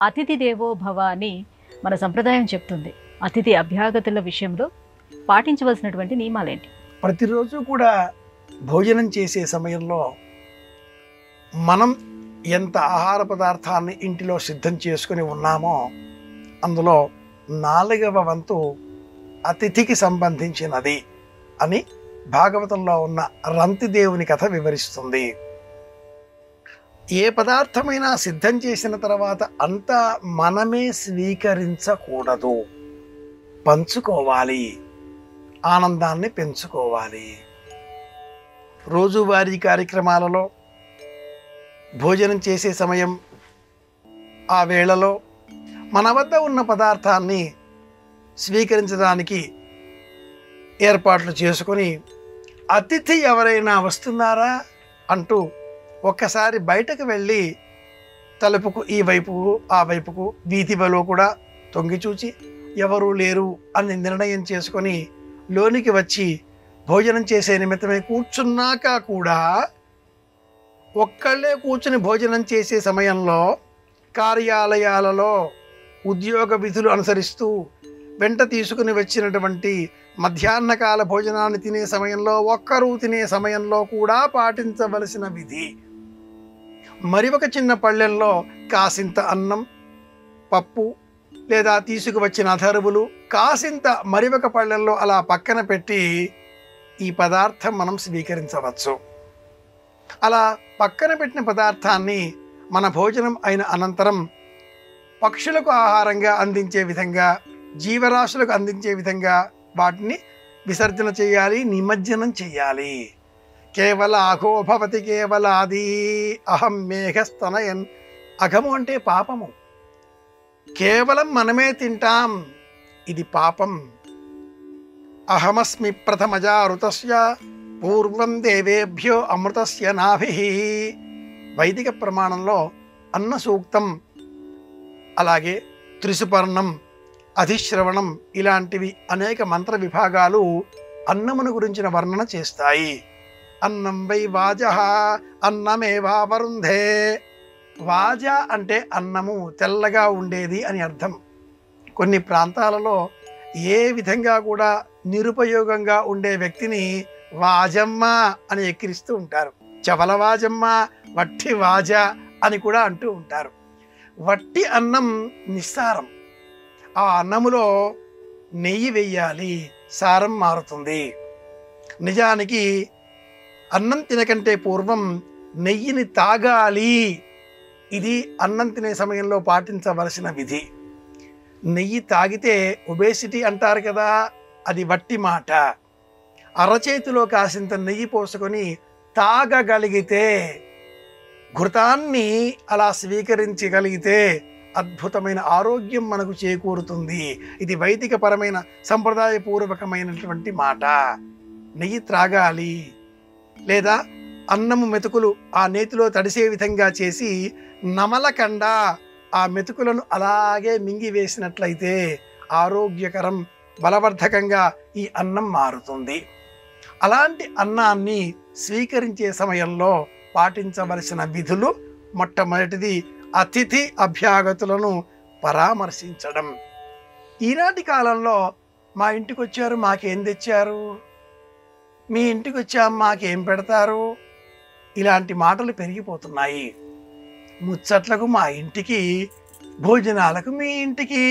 అతిథి దేవో భవ అని మన సంప్రదాయం చెప్తుంది. అతిథి అభ్యాగతుల విషయంలో పాటించవలసినటువంటి నియమాలేంటి? ప్రతిరోజు కూడా భోజనం చేసే సమయంలో మనం ఎంత ఆహార పదార్థాన్ని ఇంటిలో సిద్ధం చేసుకుని ఉన్నామో అందులో 4వ వంతు అతిథికి సంబంధించినది అని భాగవతంలో ఉన్న రంతిదేవుని కథ వివరిస్తుంది. ఏ పదార్థమైనా సిద్ధం చేసిన తర్వాత అంతా మనమే స్వీకరించకూడదు, పంచుకోవాలి, ఆనందాన్ని పెంచుకోవాలి. రోజువారీ కార్యక్రమాలలో భోజనం చేసే సమయం ఆ వేళలో మన వద్ద ఉన్న పదార్థాన్ని స్వీకరించడానికి ఏర్పాట్లు చేసుకొని అతిథి ఎవరైనా వస్తున్నారా అంటూ ఒక్కసారి బయటకు వెళ్ళి తలుపుకు ఈ వైపుకు ఆ వైపుకు వీధిలో కూడా తొంగి చూచి ఎవరూ లేరు అని నిర్ణయం చేసుకొని లోనికి వచ్చి భోజనం చేసే నిమిత్తమై కూర్చున్నాక కూడా ఒక్కళ్ళే కూర్చుని భోజనం చేసే సమయంలో కార్యాలయాలలో ఉద్యోగ విధులు అనుసరిస్తూ వెంట తీసుకుని వచ్చినటువంటి మధ్యాహ్నకాల భోజనాన్ని తినే సమయంలో ఒక్కరూ తినే సమయంలో కూడా పాటించవలసిన విధి. మరి ఒక చిన్న పళ్ళెంలో కాసింత అన్నం, పప్పు లేదా తీసుకువచ్చిన అధర్వులు కాసింత మరి ఒక పళ్ళెంలో అలా పక్కన పెట్టి ఈ పదార్థం మనం స్వీకరించవచ్చు. అలా పక్కన పెట్టిన పదార్థాన్ని మన భోజనం అయిన అనంతరం పక్షులకు ఆహారంగా అందించే విధంగా, జీవరాశులకు అందించే విధంగా వాటిని విసర్జన చేయాలి, నిమజ్జనం చేయాలి. కేవల అఘో భవతి కేవలాది అహం మేఘస్తనయన్. అఘము అంటే పాపము. కేవలం మనమే తింటాం, ఇది పాపం. అహమస్మి ప్రథమజా ఋతస్య పూర్వం దేవేభ్యో అమృతస్య నాభిః. వైదిక ప్రమాణంలో అన్న సూక్తం, అలాగే త్రిసుపర్ణం, అధిశ్రవణం ఇలాంటివి అనేక మంత్ర విభాగాలు అన్నమును గురించిన వర్ణన చేస్తాయి. అన్నం వై వాజః అన్నమేవా వరుంధే. వాజ అంటే అన్నము, తెల్లగా ఉండేది అని అర్థం. కొన్ని ప్రాంతాలలో ఏ విధంగా కూడా నిరుపయోగంగా ఉండే వ్యక్తిని వాజమ్మ అని ఎక్కిరిస్తూ ఉంటారు. చవల వాజమ్మ, వట్టి వాజ అని కూడా అంటూ ఉంటారు. వట్టి అన్నం నిస్సారం. ఆ అన్నములో నెయ్యి వెయ్యాలి, సారం మారుతుంది. నిజానికి అన్నం తినకంటే పూర్వం నెయ్యిని తాగాలి. ఇది అన్నం తినే సమయంలో పాటించవలసిన విధి. నెయ్యి తాగితే ఒబేసిటీ అంటారు కదా, అది వట్టి మాట. అరచేతిలో కాసింత నెయ్యి పోసుకొని తాగగలిగితే, ఘృతాన్ని అలా స్వీకరించగలిగితే అద్భుతమైన ఆరోగ్యం మనకు చేకూరుతుంది. ఇది వైదికపరమైన సంప్రదాయపూర్వకమైనటువంటి మాట. నెయ్యి త్రాగాలి. లేదా అన్నము మెతుకులు ఆ నేతిలో తడిసే విధంగా చేసి నమలకండ ఆ మెతుకులను అలాగే మింగివేసినట్లయితే ఆరోగ్యకరం, బలవర్ధకంగా ఈ అన్నం మారుతుంది. అలాంటి అన్నాన్ని స్వీకరించే సమయంలో పాటించవలసిన విధులు, మొట్టమొదటిది అతిథి అభ్యాగతులను పరామర్శించడం. ఈనాటి కాలంలో మా ఇంటికి వచ్చారు, మాకేం తెచ్చారు, మీ ఇంటికి వచ్చాం, మాకేం పెడతారు, ఇలాంటి మాటలు పెరిగిపోతున్నాయి. ముచ్చట్లకు మా ఇంటికి, భోజనాలకు మీ ఇంటికి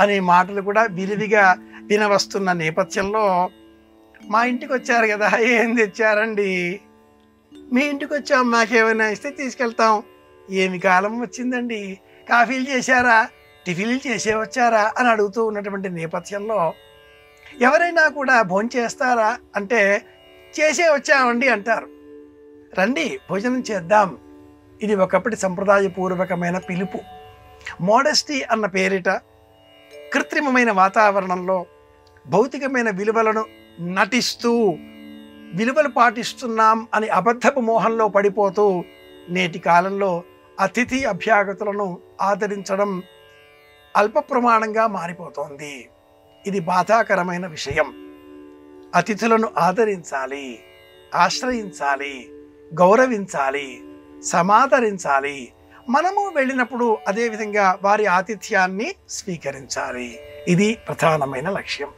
అనే మాటలు కూడా విరివిగా వినవస్తున్న నేపథ్యంలో మా ఇంటికి వచ్చారు కదా, ఏం తెచ్చారండి, మీ ఇంటికి వచ్చాం, మాకేమైనా ఇస్తే తీసుకెళ్తాం, ఏమి కాలం వచ్చిందండి, కాఫీలు చేశారా, టిఫిన్లు చేసే వచ్చారా అని అడుగుతూ ఉన్నటువంటి నేపథ్యంలో ఎవరైనా కూడా భోంచేస్తారా అంటే చేసే వచ్చామండి అంటారు. రండి భోజనం చేద్దాం. ఇది ఒకప్పటి సంప్రదాయపూర్వకమైన పిలుపు. మోడెస్టీ అన్న పేరిట కృత్రిమమైన వాతావరణంలో భౌతికమైన విలువలను నటిస్తూ విలువలు పాటిస్తున్నాం అని అబద్ధపు మోహంలో పడిపోతూ నేటి కాలంలో అతిథి అభ్యాగతులను ఆదరించడం అల్ప ప్రమాణంగా మారిపోతోంది. ఇది బాధాకరమైన విషయం. అతిథులను ఆదరించాలి, ఆశ్రయించాలి, గౌరవించాలి, సమాదరించాలి. మనము వెళ్ళినప్పుడు అదే విధంగా వారి ఆతిథ్యాన్ని స్వీకరించాలి. ఇది ప్రధానమైన లక్ష్యం.